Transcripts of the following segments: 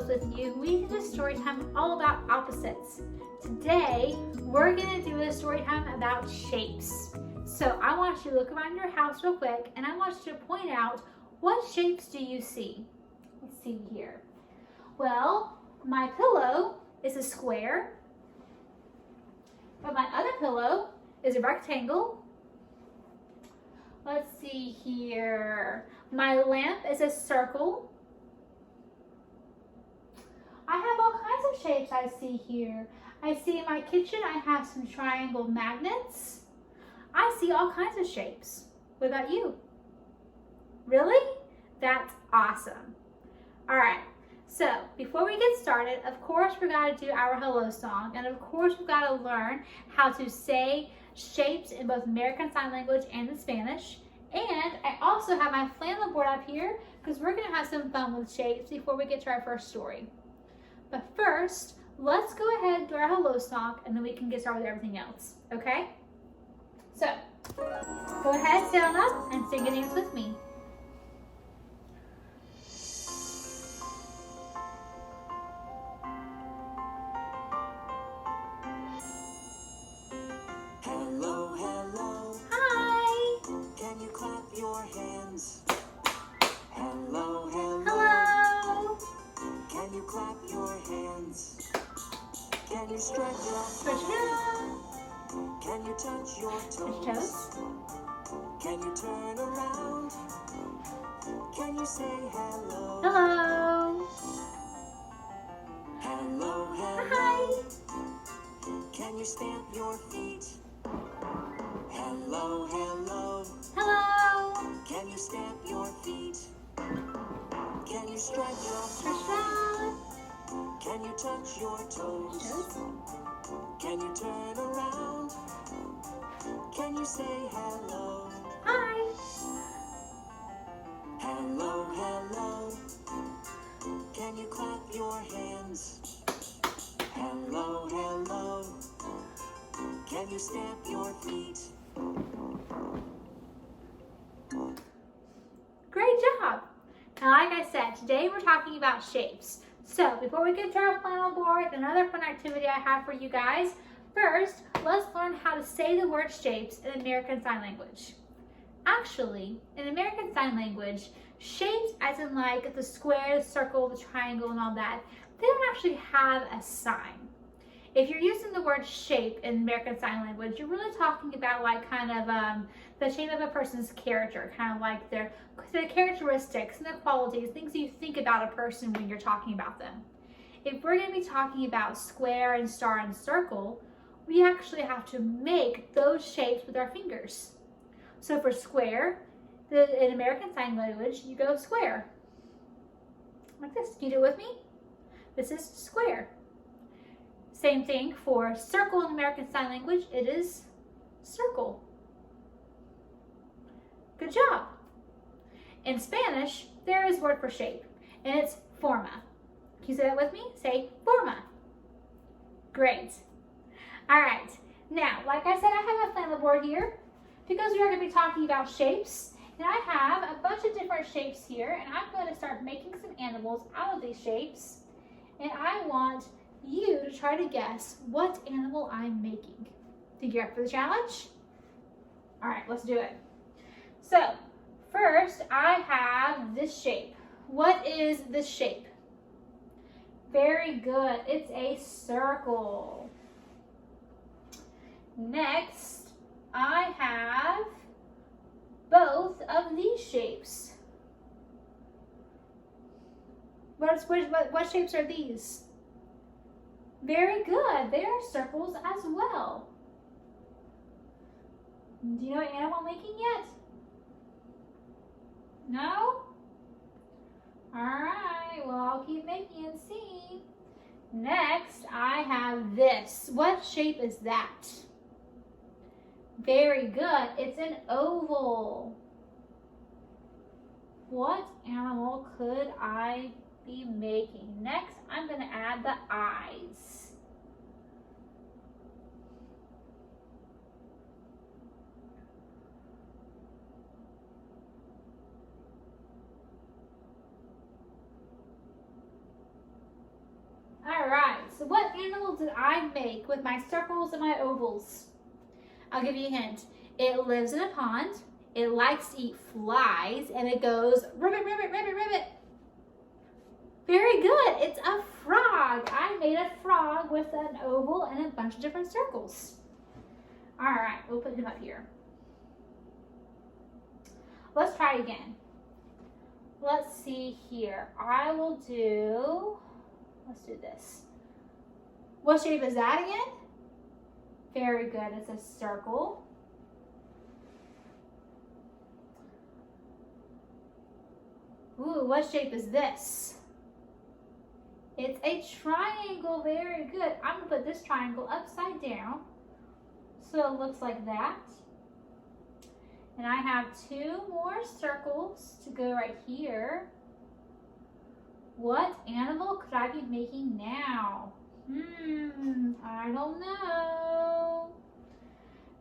Rose with you. We did a story time all about opposites. Today, we're gonna do a story time about shapes. So I want you to look around your house real quick and I want you to point out, what shapes do you see? Let's see here. Well, my pillow is a square, but my other pillow is a rectangle. Let's see here. My lamp is a circle. I have all kinds of shapes I see here. I see in my kitchen I have some triangle magnets. I see all kinds of shapes. What about you? Really? That's awesome. All right, so before we get started, of course we gotta do our hello song, and of course we've gotta learn how to say shapes in both American Sign Language and in Spanish. And I also have my flannel board up here because we're gonna have some fun with shapes before we get to our first story. But first, let's go ahead and do our hello song and then we can get started with everything else, okay? So, go ahead, sit on up and sing and dance with me. Hello, hello. Hi. Can you clap your hands? Hello, hello. Hello. Can you clap your hands? Can you stretch your Stretch it toes? out. Can you touch your Touch toes? toes. Can you turn around? Can you say hello? Hello. Hello, hello. Hi. Can you stamp your feet? Hello, hello. Hello. Can you stamp your feet? Can you stretch your Stretch it toes? out. Can you touch your toes? Toes. Can you turn around? Can you say hello? Hi. Hello, hello. Can you clap your hands? Hello, hello. Can you stamp your feet? Great job. Now, like I said, today we're talking about shapes. So before we get to our flannel board, another fun activity I have for you guys. First, let's learn how to say the word shapes in American Sign Language. Actually, in American Sign Language, shapes as in like the square, the circle, the triangle, and all that, they don't actually have a sign. If you're using the word shape in American Sign Language, you're really talking about like kind of the shape of a person's character, kind of like their characteristics and their qualities, things you think about a person when you're talking about them. If we're going to be talking about square and star and circle, we actually have to make those shapes with our fingers. So for square, in American Sign Language, you go square. Like this. Can you do it with me? This is square. Same thing for circle in American Sign Language, it is circle. Good job. In Spanish, there is a word for shape, and it's forma. Can you say that with me? Say forma. Great. All right. Now, like I said, I have a flannel board here because we are going to be talking about shapes. And I have a bunch of different shapes here, and I'm going to start making some animals out of these shapes. And I want you to try to guess what animal I'm making. Think you're up for the challenge? All right, let's do it. So, first I have this shape. What is this shape? Very good, it's a circle. Next, I have both of these shapes. What shapes are these? Very good, they are circles as well. Do you know what animal I'm making yet? No? Alright, well I'll keep making and see. Next, I have this. What shape is that? Very good, it's an oval. What animal could I be making? Next, I'm going to add the eyes. So what animal did I make with my circles and my ovals? I'll give you a hint. It lives in a pond, it likes to eat flies, and it goes ribbit, ribbit, ribbit, ribbit. Very good, it's a frog. I made a frog with an oval and a bunch of different circles. All right, we'll put him up here. Let's try again. Let's see here. Let's do this. What shape is that again? Very good, it's a circle. Ooh, what shape is this? It's a triangle, very good. I'm gonna put this triangle upside down so it looks like that. And I have 2 more circles to go right here. What animal could I be making now? I don't know.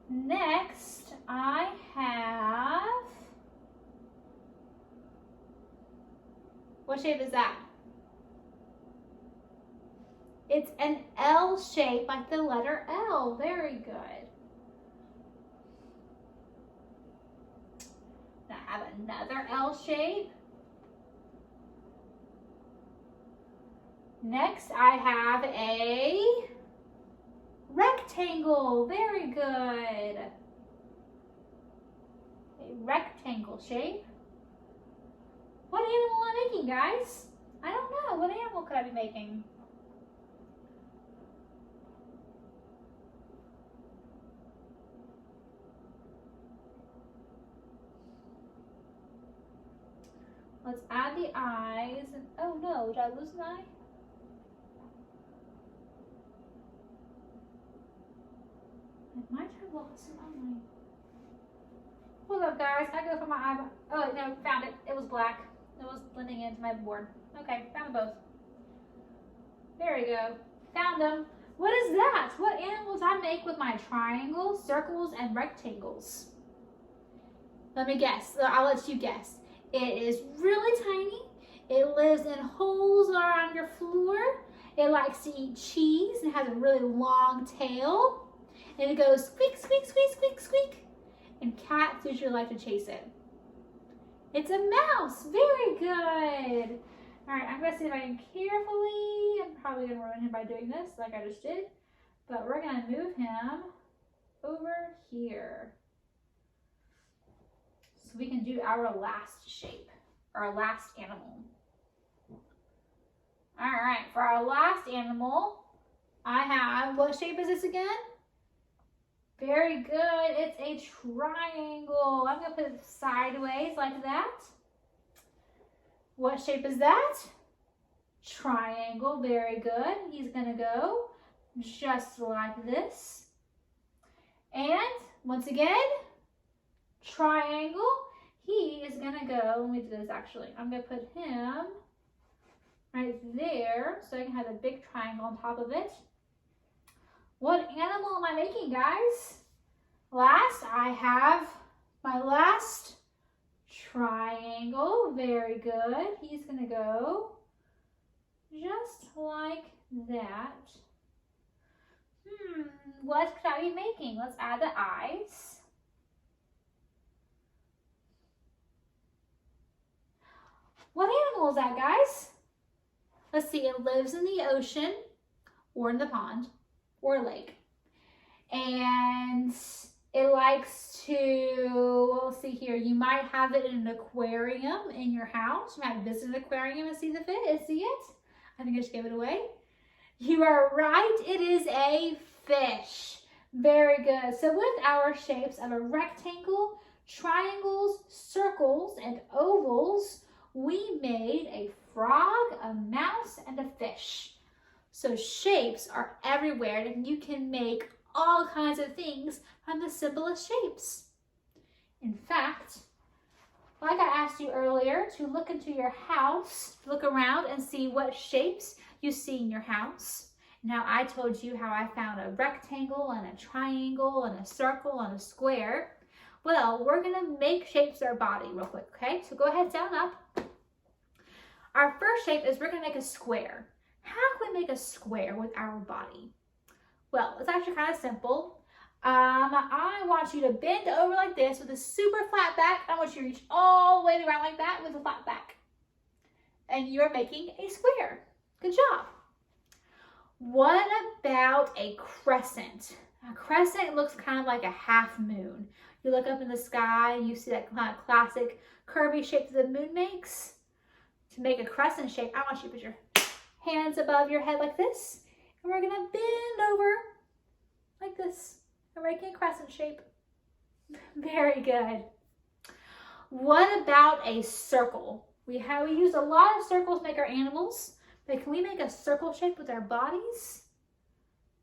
Next, I have, what shape is that? It's an L shape, like the letter L. Very good. Now I have another L shape. Next, I have a rectangle. Very good. A rectangle shape. What animal am I making, guys? I don't know. What animal could I be making? Let's add the eyes. Oh no, did I lose an eye? I might have lost an eye. Hold up, guys. I go for my eye. Oh, no, found it. It was black. It was blending into my board. Okay, found them both. There we go. Found them. What is that? What animals I make with my triangles, circles, and rectangles? Let me guess. I'll let you guess. It is really tiny. It lives in holes around your floor. It likes to eat cheese and has a really long tail. And it goes squeak, squeak, squeak, squeak, squeak. And cats usually like to chase it. It's a mouse. Very good. All right, I'm gonna see if I can carefully, I'm probably gonna ruin him by doing this like I just did, but we're gonna move him over here. So we can do our last shape, our last animal. All right, for our last animal, I have, what shape is this again? Very good, it's a triangle. I'm gonna put it sideways like that. What shape is that? Triangle, very good. He's gonna go just like this. And once again, triangle. He is gonna go, let me do this actually. I'm gonna put him right there so I can have a big triangle on top of it. What animal am I making, guys? Last, I have my last triangle. Very good. He's gonna go just like that. What could I be making? Let's add the eyes. What animal is that, guys? Let's see, it lives in the ocean or in the pond or lake. And it likes to, well, let's see here, you might have it in an aquarium in your house. You might visit an aquarium and see it. I think I just gave it away. You are right, it is a fish. Very good. So with our shapes of a rectangle, triangles, circles, and ovals, we made a frog, a mouse, and a fish. So shapes are everywhere, and you can make all kinds of things from the simplest shapes. In fact, like I asked you earlier, to look into your house, look around and see what shapes you see in your house. Now I told you how I found a rectangle and a triangle and a circle and a square. Well, we're gonna make shapes of our body real quick, okay? So go ahead, stand up. Our first shape is we're gonna make a square. How can we make a square with our body? Well, it's actually kind of simple. I want you to bend over like this with a super flat back. I want you to reach all the way around like that with a flat back. And you're making a square. Good job. What about a crescent? A crescent looks kind of like a half moon. You look up in the sky and you see that kind of classic curvy shape that the moon makes. To make a crescent shape, I want you to put your hands above your head like this. And we're gonna bend over like this. We're making a crescent shape. Very good. What about a circle? We use a lot of circles to make our animals, but can we make a circle shape with our bodies?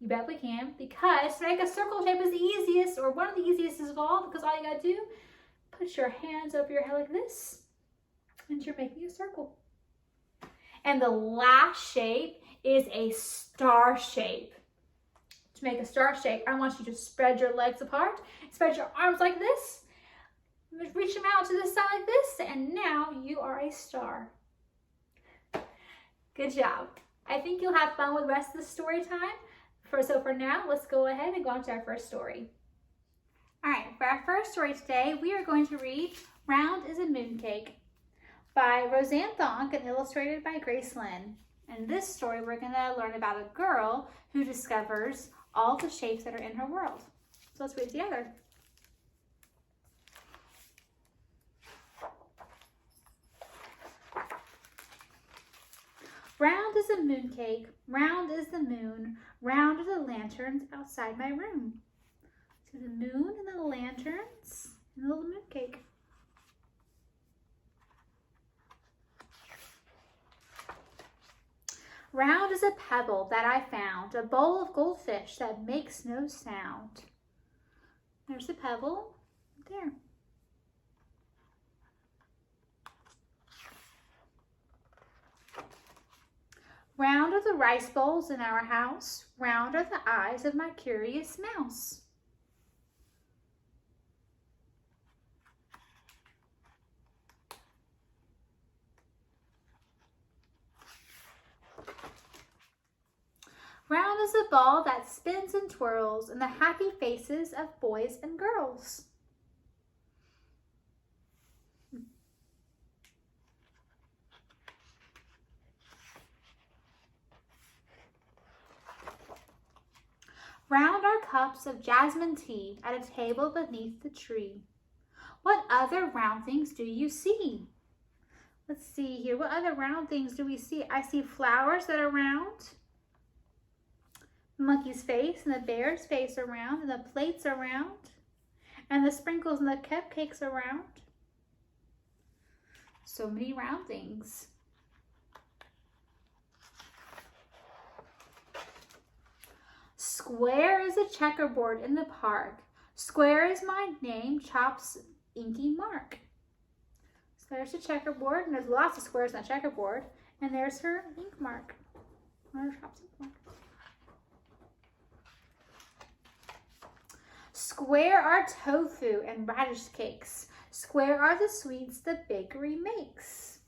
You bet we can, because to make a circle shape is the easiest, or one of the easiest of all, because all you gotta do, put your hands over your head like this, and you're making a circle. And the last shape is a star shape. To make a star shape, I want you to spread your legs apart, spread your arms like this, reach them out to the side like this, and now you are a star. Good job. I think you'll have fun with the rest of the story time. So for now, let's go ahead and go on to our first story. All right, for our first story today, we are going to read Round is a Mooncake by Roseanne Thonk and illustrated by Grace Lynn. In this story, we're going to learn about a girl who discovers all the shapes that are in her world. So let's read it together. Round is a mooncake, round is the moon, round are the lanterns outside my room. So the moon and the lanterns and the little mooncake. Round is a pebble that I found, a bowl of goldfish that makes no sound. There's a pebble, there. Round are the rice bowls in our house, round are the eyes of my curious mouse. Round is a ball that spins and twirls in the happy faces of boys and girls. Round are cups of jasmine tea at a table beneath the tree. What other round things do you see? Let's see here. What other round things do we see? I see flowers that are round. The monkey's face and the bear's face are round, and the plates are round, and the sprinkles and the cupcakes are round. So many round things. Square is a checkerboard in the park. Square is my name, Chop's inky mark. So there's a checkerboard, and there's lots of squares on the checkerboard, and there's her ink mark. Her Chop's ink mark. Square are tofu and radish cakes. Square are the sweets the bakery makes.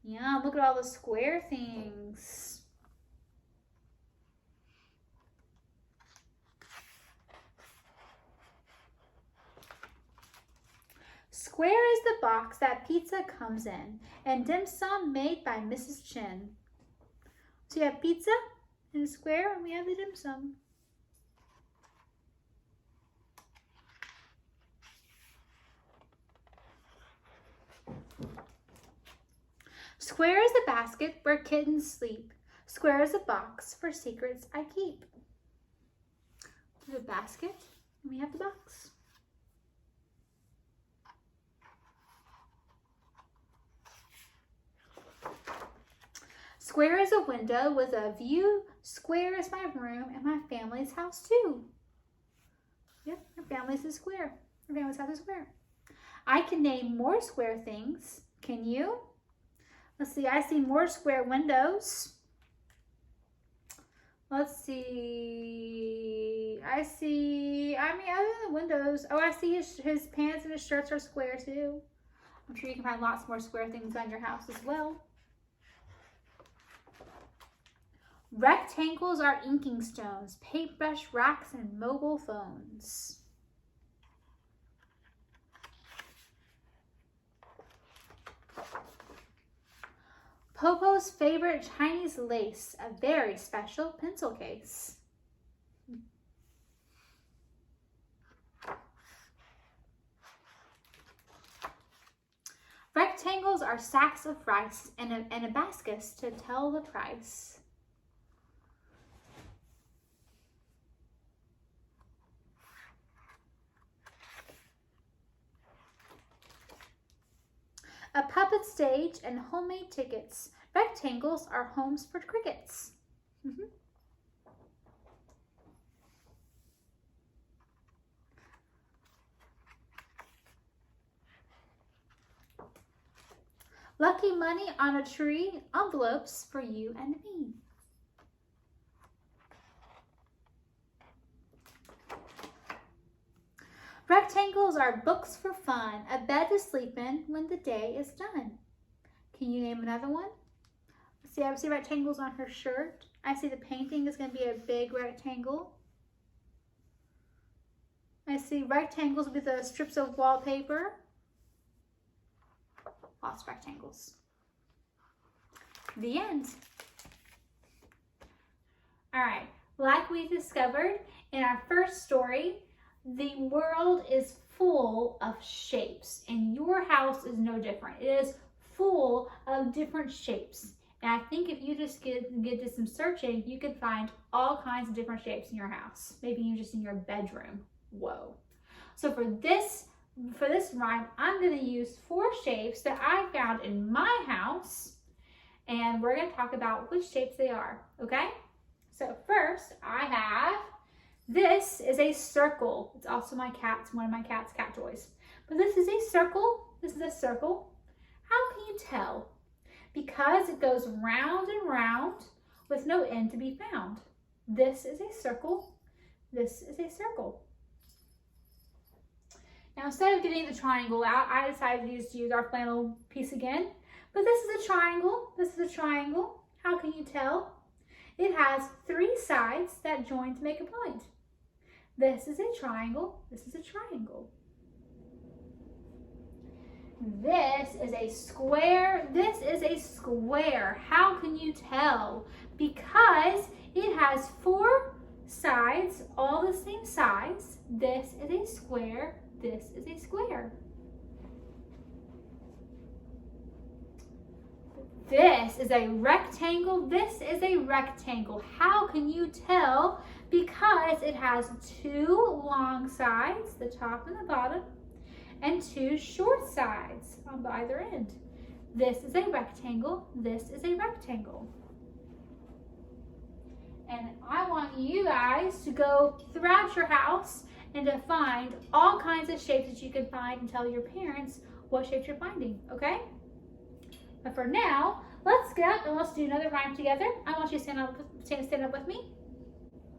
Yeah, look at all the square things. Square is the box that pizza comes in, and dim sum made by Mrs. Chin. So you have pizza in a square, and we have the dim sum. Square is a basket where kittens sleep. Square is a box for secrets I keep. We have a basket, and we have the box. Square is a window with a view. Square is my room and my family's house too. Yep, our family's a square. Our family's house is square. I can name more square things. Can you? Let's see, I see more square windows. Let's see, other than windows, oh, I see his pants and his shirts are square too. I'm sure you can find lots more square things on your house as well. Rectangles are inking stones, paintbrush racks, and mobile phones. Popo's favorite Chinese lace, a very special pencil case. Rectangles are sacks of rice and a basket to tell the price. A puppet stage and homemade tickets. Rectangles are homes for crickets. Lucky money on a tree, envelopes for you and me. Rectangles are books for fun, a bed to sleep in when the day is done. Can you name another one? See, I see rectangles on her shirt. I see the painting is going to be a big rectangle. I see rectangles with the strips of wallpaper. Lots of rectangles. The end. All right, like we discovered in our first story, the world is full of shapes, and your house is no different. It is full of different shapes. And I think if you just get to some searching, you can find all kinds of different shapes in your house. Maybe you just in your bedroom. Whoa. So for this rhyme, I'm going to use 4 shapes that I found in my house, and we're going to talk about which shapes they are, okay? So first, I have, this is a circle. It's also one of my cat's cat toys. But this is a circle. This is a circle. How can you tell? Because it goes round and round with no end to be found. This is a circle. This is a circle. Now, instead of getting the triangle out, I decided to just use our flannel piece again. But this is a triangle. This is a triangle. How can you tell? It has 3 sides that join to make a point. This is a triangle. This is a triangle. This is a square. This is a square. How can you tell? Because it has 4 sides, all the same size. This is a square. This is a square. This is a rectangle. This is a rectangle. How can you tell? Because it has 2 long sides, the top and the bottom, and 2 short sides on either end. This is a rectangle. This is a rectangle. And I want you guys to go throughout your house and to find all kinds of shapes that you can find and tell your parents what shapes you're finding, okay? But for now, let's get up and let's do another rhyme together. I want you to stand up with me.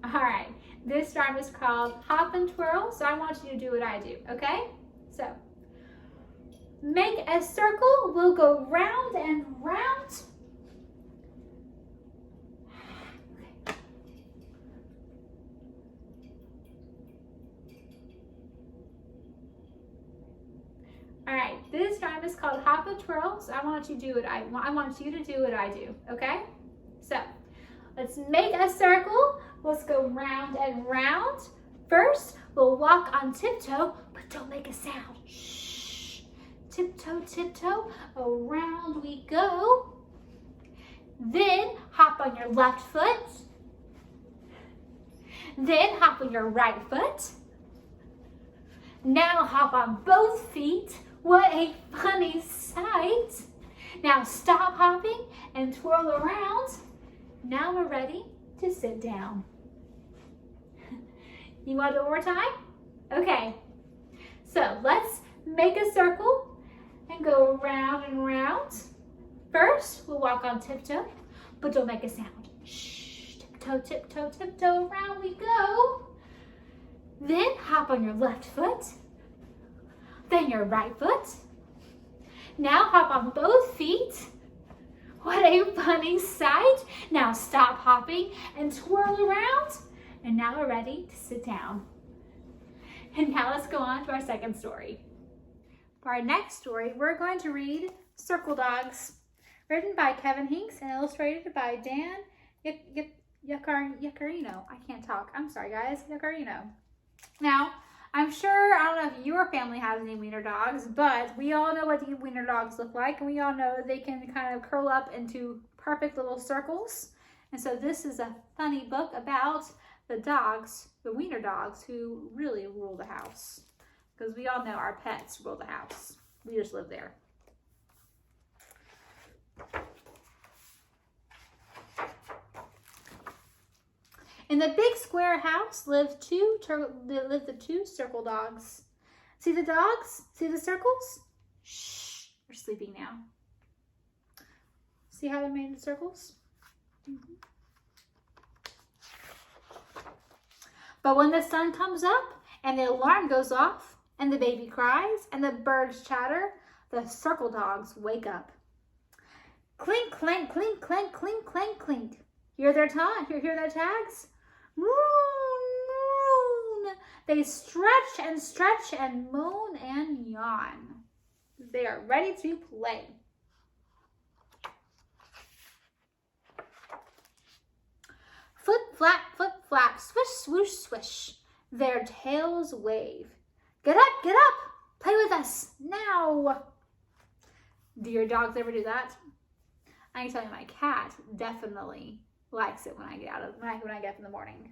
All right, this rhyme is called Hop and Twirl, so I want you to do what I do, okay? So, make a circle, we'll go round and round. All right, this rhyme is called Hop and Twirl, so I want you to do what I do, okay? So, let's make a circle. Let's go round and round. First, we'll walk on tiptoe, but don't make a sound. Shh. Tiptoe, tiptoe, around we go. Then hop on your left foot. Then hop on your right foot. Now hop on both feet. What a funny sight. Now stop hopping and twirl around. Now we're ready to sit down. You want to do it one more time? Okay. So let's make a circle and go round and round. First, we'll walk on tiptoe, but don't make a sound. Shh, tiptoe, tiptoe, tiptoe, around we go. Then hop on your left foot, then your right foot. Now hop on both feet. What a funny sight. Now stop hopping and twirl around. And now we're ready to sit down. And now let's go on to our second story. For our next story, we're going to read Circle Dogs, written by Kevin Hinks and illustrated by Dan Yacarino. I can't talk. I'm sorry, guys. Yacarino. Now, I'm sure, I don't know if your family has any wiener dogs, but we all know what these wiener dogs look like, and we all know they can kind of curl up into perfect little circles. And so this is a funny book about the dogs, the wiener dogs, who really rule the house. Because we all know our pets rule the house. We just live there. In the big square house lived the two circle dogs. See the dogs? See the circles? Shh, they're sleeping now. See how they made the circles? Mm-hmm. But when the sun comes up and the alarm goes off and the baby cries and the birds chatter, the circle dogs wake up. Clink, clank, clink, clank, clink, clank, clink. Hear their tags? Moon, moon. They stretch and moan and yawn. They are ready to play. Flip, flap, swish, swoosh, swish. Their tails wave. Get up, play with us now. Do your dogs ever do that? I can tell you my cat definitely likes it when I get when I get up in the morning.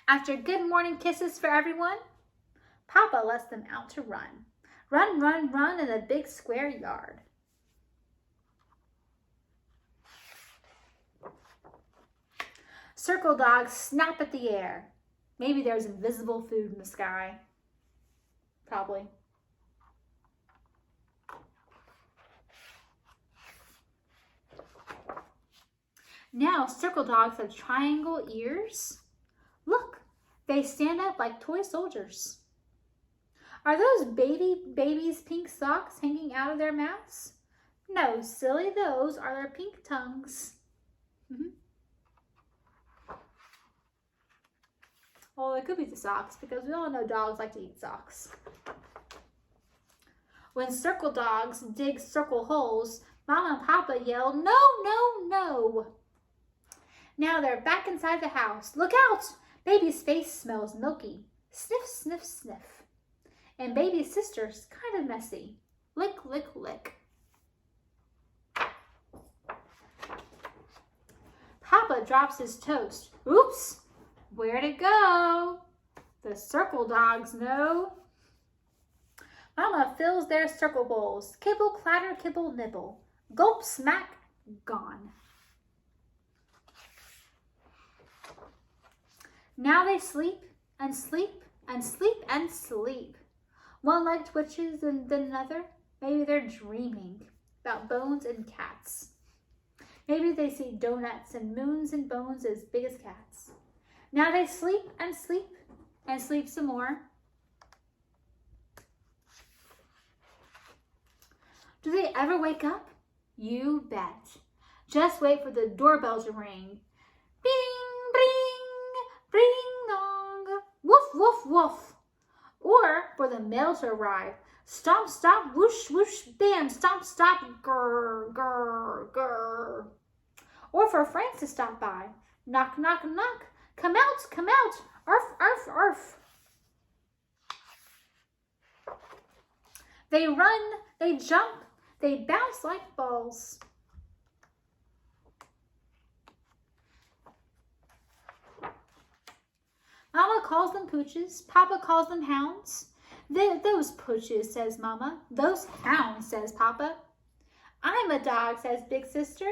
After good morning kisses for everyone, Papa lets them out to run. Run, run, run in the big square yard. Circle dogs snap at the air. Maybe there's invisible food in the sky. Probably. Now circle dogs have triangle ears. Look, they stand up like toy soldiers. Are those babies' pink socks hanging out of their mouths? No, silly, those are their pink tongues. Well, it could be the socks because we all know dogs like to eat socks. When circle dogs dig circle holes, Mama and Papa yell, no, no, no. Now they're back inside the house. Look out! Baby's face smells milky. Sniff, sniff, sniff. And baby's sister's kind of messy. Lick, lick, lick. Papa drops his toast. Oops! Where'd it go? The circle dogs know. Mama fills their circle bowls. Kibble, clatter, kibble, nibble. Gulp, smack, gone. Now they sleep and sleep and sleep and sleep. One leg twitches and then another. Maybe they're dreaming about bones and cats. Maybe they see donuts and moons and bones as big as cats. Now they sleep and sleep and sleep some more. Do they ever wake up? You bet. Just wait for the doorbell to ring. Bing, bring, bring dong. Woof, woof, woof. Or for the mail to arrive. Stomp, stomp, whoosh, whoosh, bam, stomp, stop, grr, grr, grr. Or for friends to stop by. Knock, knock, knock. Come out, arf, arf, arf. They run, they jump, they bounce like balls. Mama calls them pooches, Papa calls them hounds. Those pooches, says Mama. Those hounds, says Papa. I'm a dog, says Big Sister.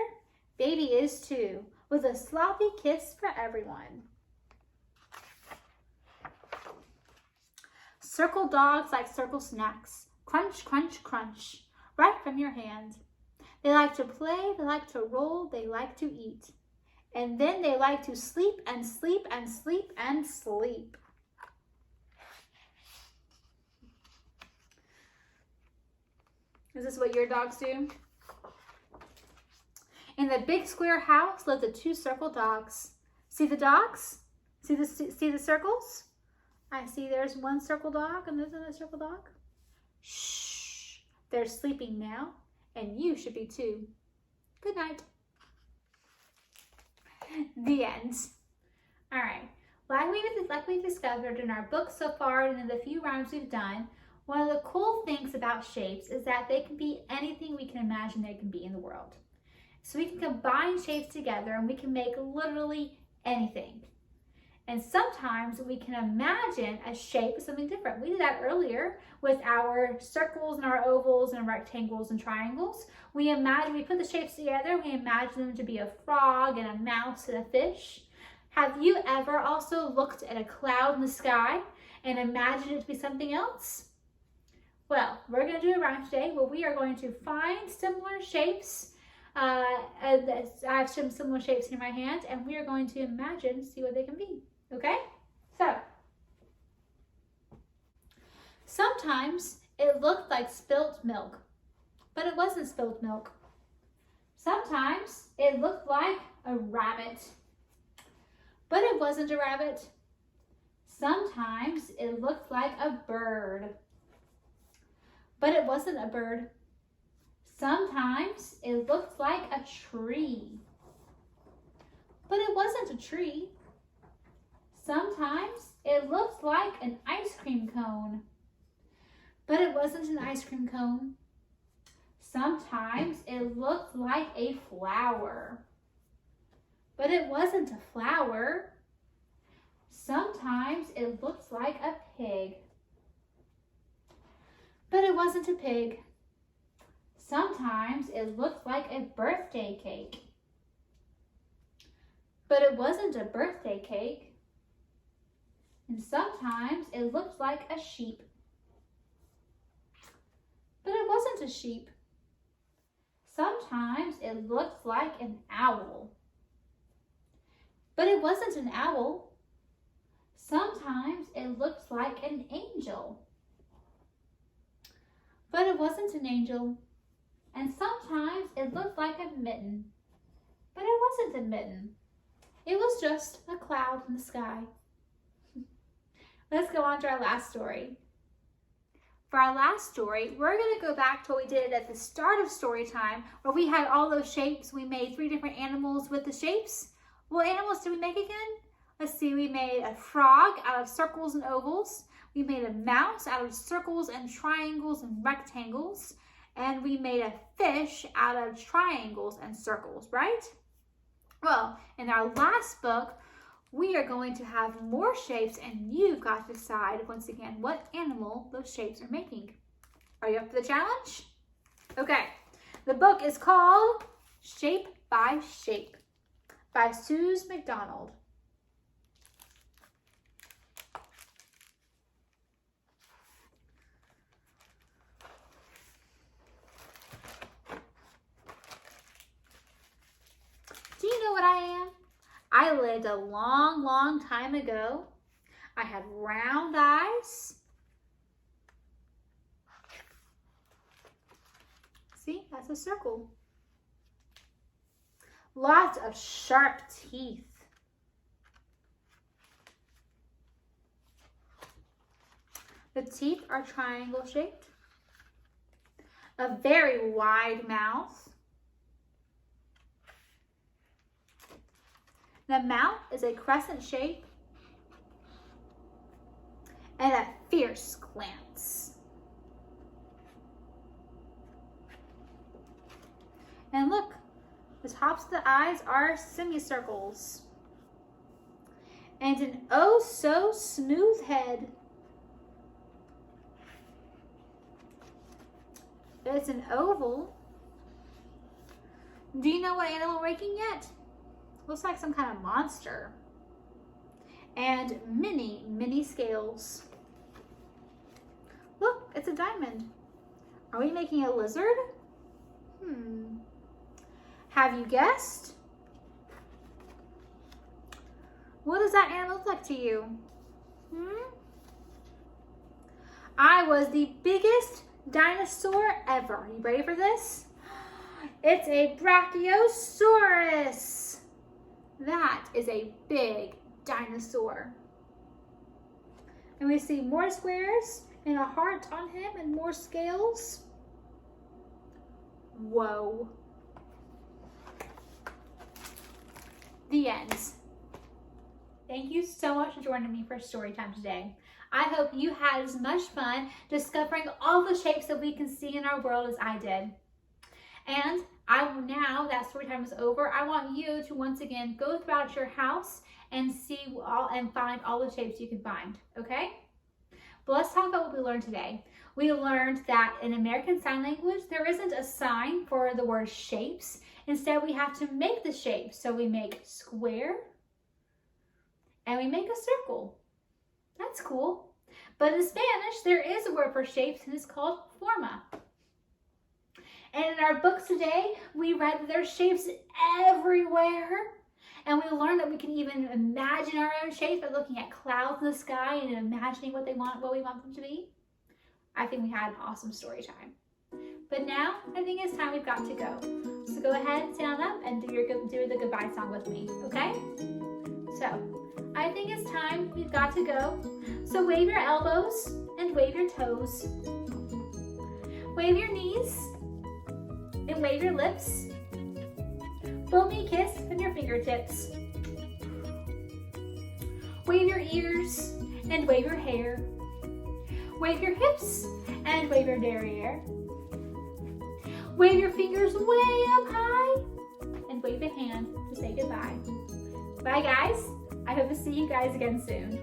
Baby is too, with a sloppy kiss for everyone. Circle dogs like circle snacks. Crunch, crunch, crunch. Right from your hand. They like to play, they like to roll, they like to eat. And then they like to sleep and sleep and sleep and sleep. Is this what your dogs do? In the big square house lived the 2 circle dogs. See the dogs? See the circles? I see there's 1 circle dog and there's another circle dog. Shh. They're sleeping now, and you should be too. Good night. The end. All right. Like we've discovered in our book so far and in the few rhymes we've done, one of the cool things about shapes is that they can be anything we can imagine they can be in the world. So we can combine shapes together and we can make literally anything. And sometimes we can imagine a shape of something different. We did that earlier with our circles and our ovals and rectangles and triangles. We put the shapes together, we imagine them to be a frog and a mouse and a fish. Have you ever also looked at a cloud in the sky and imagined it to be something else? Well, we're going to do a rhyme today where we are going to find similar shapes. I have some similar shapes in my hand, and we are going to imagine, see what they can be. Okay? So, sometimes it looked like spilt milk, but it wasn't spilt milk. Sometimes it looked like a rabbit, but it wasn't a rabbit. Sometimes it looked like a bird, but it wasn't a bird. Sometimes it looked like a tree, but it wasn't a tree. Sometimes it looked like an ice cream cone, but it wasn't an ice cream cone. Sometimes it looked like a flower, but it wasn't a flower. Sometimes it looked like a pig, but it wasn't a pig. Sometimes it looked like a birthday cake, but it wasn't a birthday cake. And sometimes it looked like a sheep, but it wasn't a sheep. Sometimes it looked like an owl, but it wasn't an owl. Sometimes it looked like an angel, but it wasn't an angel. And sometimes it looked like a mitten, but it wasn't a mitten. It was just a cloud in the sky. Let's go on to our last story. For our last story, we're going to go back to what we did at the start of story time, where we had all those shapes. We made 3 different animals with the shapes. What animals did we make again? Let's see, we made a frog out of circles and ovals. We made a mouse out of circles and triangles and rectangles. And we made a fish out of triangles and circles, right? Well, in our last book, we are going to have more shapes, and you've got to decide, once again, what animal those shapes are making. Are you up for the challenge? Okay, the book is called Shape by Shape by Suze McDonald. Do you know what I am? I lived a long, long time ago. I had round eyes. See, that's a circle. Lots of sharp teeth. The teeth are triangle shaped. A very wide mouth. The mouth is a crescent shape and a fierce glance. And look, the tops of the eyes are semicircles. And an oh so smooth head. It's an oval. Do you know what animal we're making yet? Looks like some kind of monster. And many, many scales. Look, it's a diamond. Are we making a lizard? Have you guessed? What does that animal look like to you? I was the biggest dinosaur ever. You ready for this? It's a Brachiosaurus. That is a big dinosaur. And we see more squares and a heart on him and more scales. Whoa. The end. Thank you so much for joining me for Storytime today. I hope you had as much fun discovering all the shapes that we can see in our world as I did. And now that Storytime is over, I want you to once again go throughout your house and find all the shapes you can find, okay? But let's talk about what we learned today. We learned that in American Sign Language, there isn't a sign for the word shapes. Instead, we have to make the shape. So we make square and we make a circle. That's cool. But in Spanish, there is a word for shapes and it's called forma. And in our books today, we read that there's shapes everywhere. And we learned that we can even imagine our own shapes by looking at clouds in the sky and imagining what we want them to be. I think we had an awesome story time. But now, I think it's time we've got to go. So go ahead, stand up, and do the goodbye song with me, okay? So, I think it's time we've got to go. So wave your elbows and wave your toes. Wave your knees and wave your lips. Blow me a kiss with your fingertips. Wave your ears and wave your hair. Wave your hips and wave your derriere. Wave your fingers way up high and wave a hand to say goodbye. Bye guys. I hope to see you guys again soon.